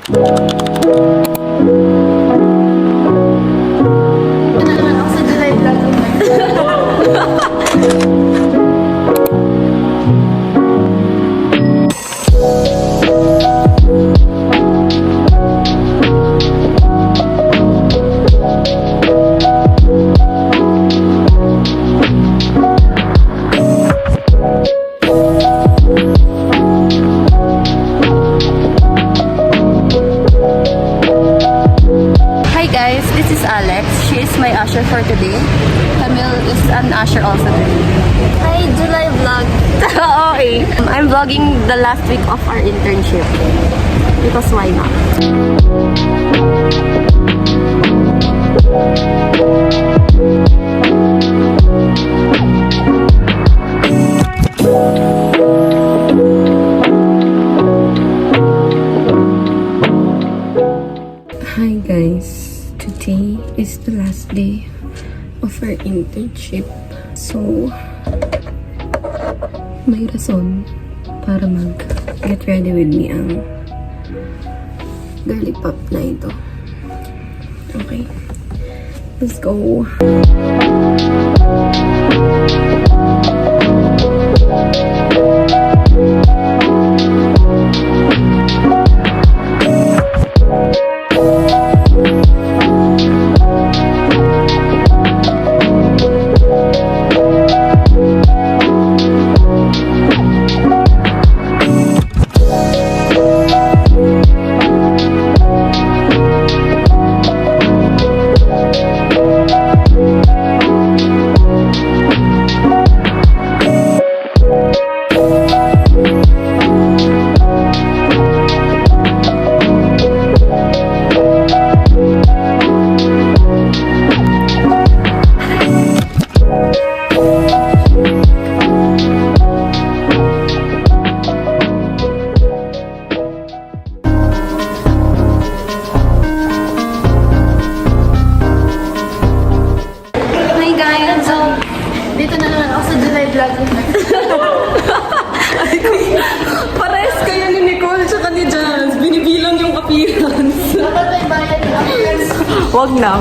naman ako sa July vlog. Hi guys, this is Alex. She is my usher for today. Camille is an usher also today. Hi, July vlog. Okay. I'm vlogging the last week of our internship. Because why not? Hi guys, today is the last day of our internship. So, may rason para mag-get ready with me ang girly pop na ito. Okay, let's go. Dito na naman ako sa July vlog. Pares kayo ni Nicole tsaka ni Jazz. Binibilang yung appearance. Dapat may bayad ng appearance. Wag na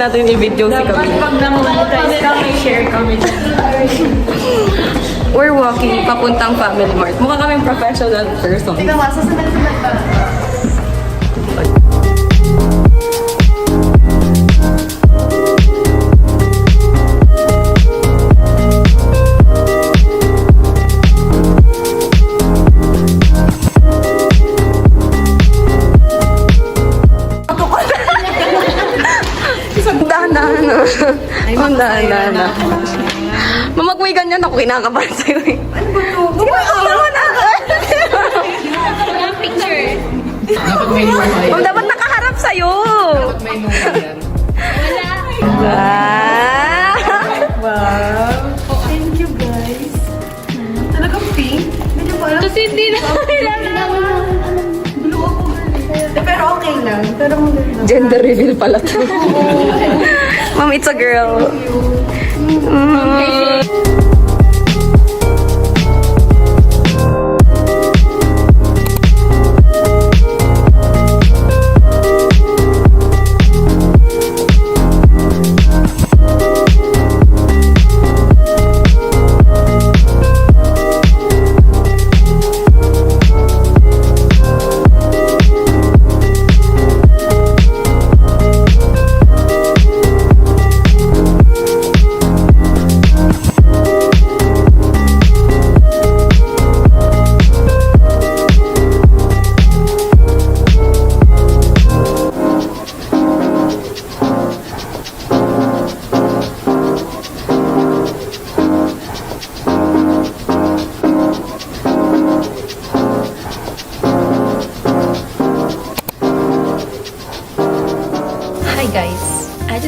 natin i-video si Camille. Pag namonetize ka, may share kami. We're walking papuntang Family Mart. Mukha kaming professional person. Tingnan mo, sasunod-sunod ba? Ang daan. Mama, kung may ganyan ako, kinakabahan sa'yo eh. Ano ba ito? Picture. Dapat nakaharap sa'yo. Dapat may nunga yan. Wala. Wow. Thank you guys. Talagang pink? Medyo pa alam. Kasi hindi na Blue ako. Pero okay lang. Pero maganda. Gender reveal pala to. Mom, it's a girl.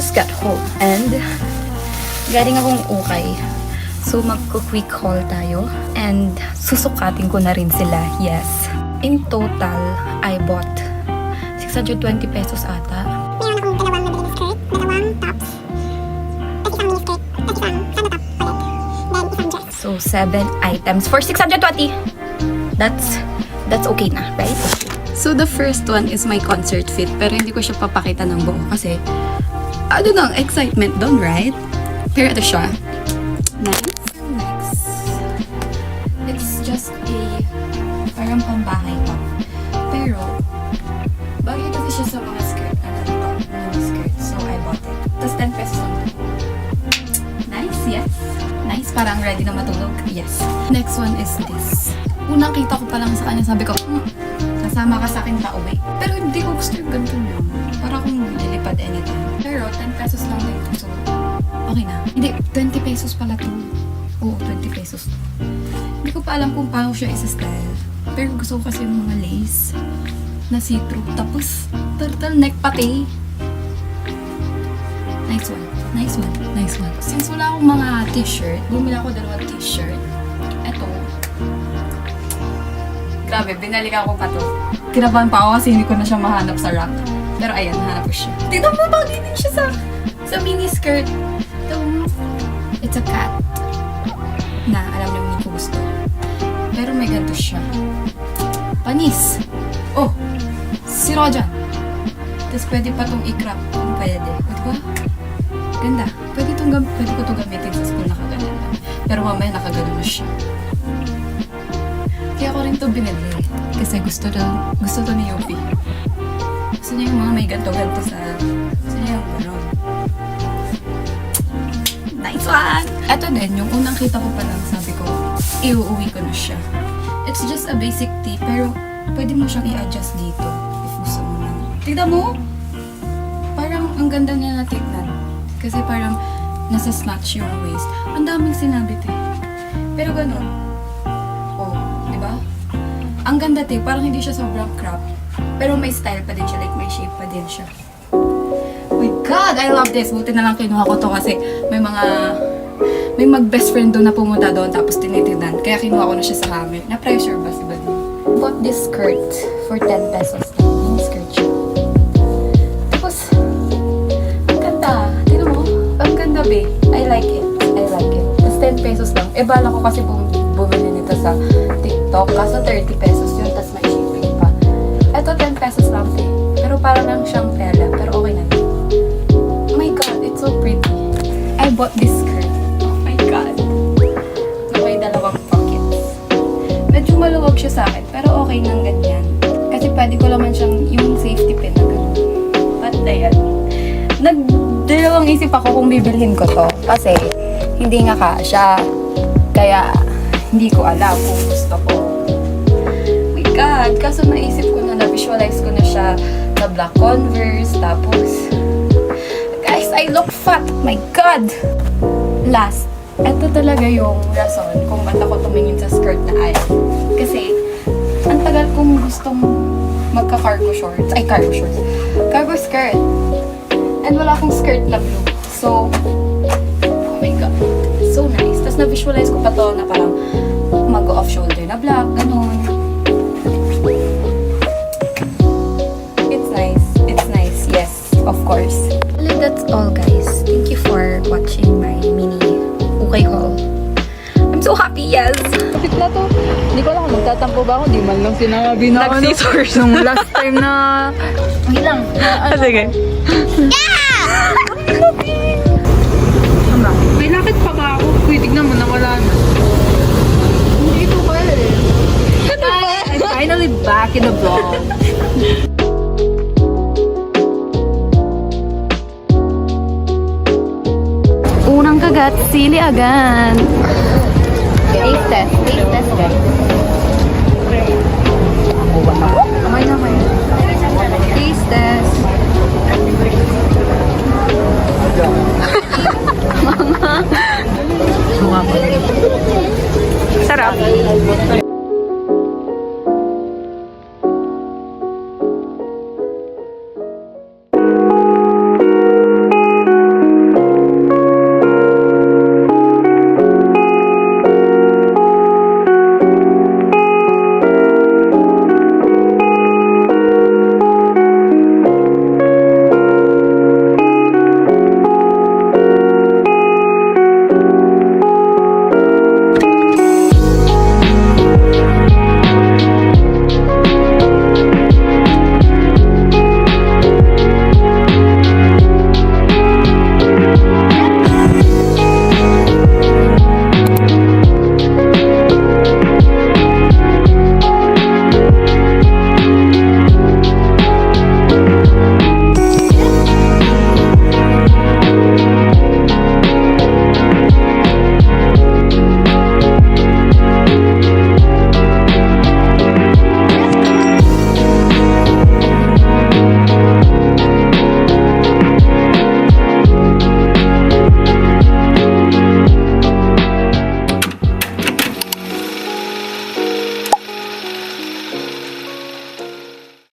just got home and galing akong ukay. So magko-quick haul tayo and susukatin ko na rin sila. Yes. In total, I bought 620 pesos ata. Meron akong dalawang mabiling skirt, dalawang tops, tapos isang mini skirt, tapos isang top ulit, then isang dress. So 7 items for 620. That's okay na, right? So, the first one is my concert fit. Pero hindi ko siya papakita ng buo kasi, ano nang excitement doon, right? Pero ito siya. Nice. Next. It's just a parang pambahay pa. Pero, bagay kasi siya sa mga skirt na ganito. Mga skirt. So, I bought it. Tapos 10 pesos lang. Nice, yes. Nice, parang ready na matulog. Yes. Next one is this. Unang kita ko pa lang sa kanya, sabi ko, kasama ka sa akin pa uwi. Pero hindi ko gusto yung ganito niya. Para akong lilipad anytime. Pero 10 pesos lang din. So, okay na. Hindi, 20 pesos pala to. Oo, 20 pesos. Hindi ko pa alam kung paano siya isa-style. Pero gusto ko kasi yung mga lace na see-through. Tapos, turtleneck pati. Nice one. Nice one. Nice one. Since wala akong mga t-shirt, bumili ako 2 t-shirt. Eto. Grabe, binalikan ko pa to. Kinabahan pa ako kasi hindi ko na siya mahanap sa rack. Pero ayan, nahanap ko siya. Tignan mo, bagay din siya sa mini skirt. Ito, it's a cat. Na, alam niyo, hindi ko gusto. Pero may ganito siya. Panis. Oh, si Rojan. Tapos pwede pa itong i-crop kung pwede. O, diba? Ganda. Pwede ko itong gamitin sa school nakaganon. Pero mamaya nakaganon na siya. Kaya ako rin ito binili. Kasi gusto to ni Yupi. Gusto niya yung mga may ganto-ganto sa... Gusto niya yung gano'n. Nice one! Ito din, yung unang kita ko pa lang, sabi ko, iuuwi ko na siya. It's just a basic tee, pero pwede mo siyang i-adjust dito if gusto mo na. Tignan mo! Parang ang ganda niya na tignan. Kasi parang nasa snatch yung waist. Ang daming sinabi, te. Pero gano'n. Oh, di ba? Ang ganda, te. Parang hindi siya sobrang crop. Pero may style pa din siya. Like, may shape pa din siya. Oh my God! I love this. Buti na lang kinuha ko to kasi may mag-best friend doon na pumunta doon tapos tinitignan. Kaya kinuha ko na siya sa hammer. Na-pressure ba si Buddy? Bought this skirt for 10 pesos. Mini skirt siya. Tapos, ang ganda. Tignan mo. Ang ganda, be. I like it. I like it. Tapos 10 pesos lang. Eh, bala ko kasi bumili nito sa TikTok. Kaso 30 pesos yun. Tapos may shipping pa. Ito 10 pesos lang, te. Pero parang lang siyang tela. Pero okay na yun. Oh my God, it's so pretty. I bought this skirt. Oh my God. Na may 2 pockets. Medyo maluwag siya sa akin. Pero okay nang ganyan. Kasi pwede ko naman siyang yung safety pin na gano'n. But ayan. Nagdalawang isip ako kung bibilhin ko to. Kasi hindi nga kasya. Kaya hindi ko alam kung gusto ko. Oh my God. Kaso naisip ko na-visualize ko na siya sa black Converse. Tapos, guys, I look fat. My God. Last, ito talaga yung rason kung ba't ako tumingin sa skirt na ay. Kasi, ang tagal kong gustong magka-cargo shorts. Ay, cargo shorts. Cargo skirt. And wala akong skirt na blue. So, oh my God. So nice. Tapos na-visualize ko pa to na parang mag-off shoulder na black. Ganun. It's nice. It's nice. Yes. Of course. Well, that's all, guys. Thank you for watching my mini ukay haul. I'm so happy, yes! Kapit na to. Hindi ko alam kung magtatampo ba ako. Di man lang sinabi na Nag-scissors. Nung last time na... Hindi lang. Sige. May lakit pa ba ako? Uy, tignan mo na wala na. Hindi ito ba eh. I'm finally back in the vlog. Unang kagat, sili agad. Taste test, guys.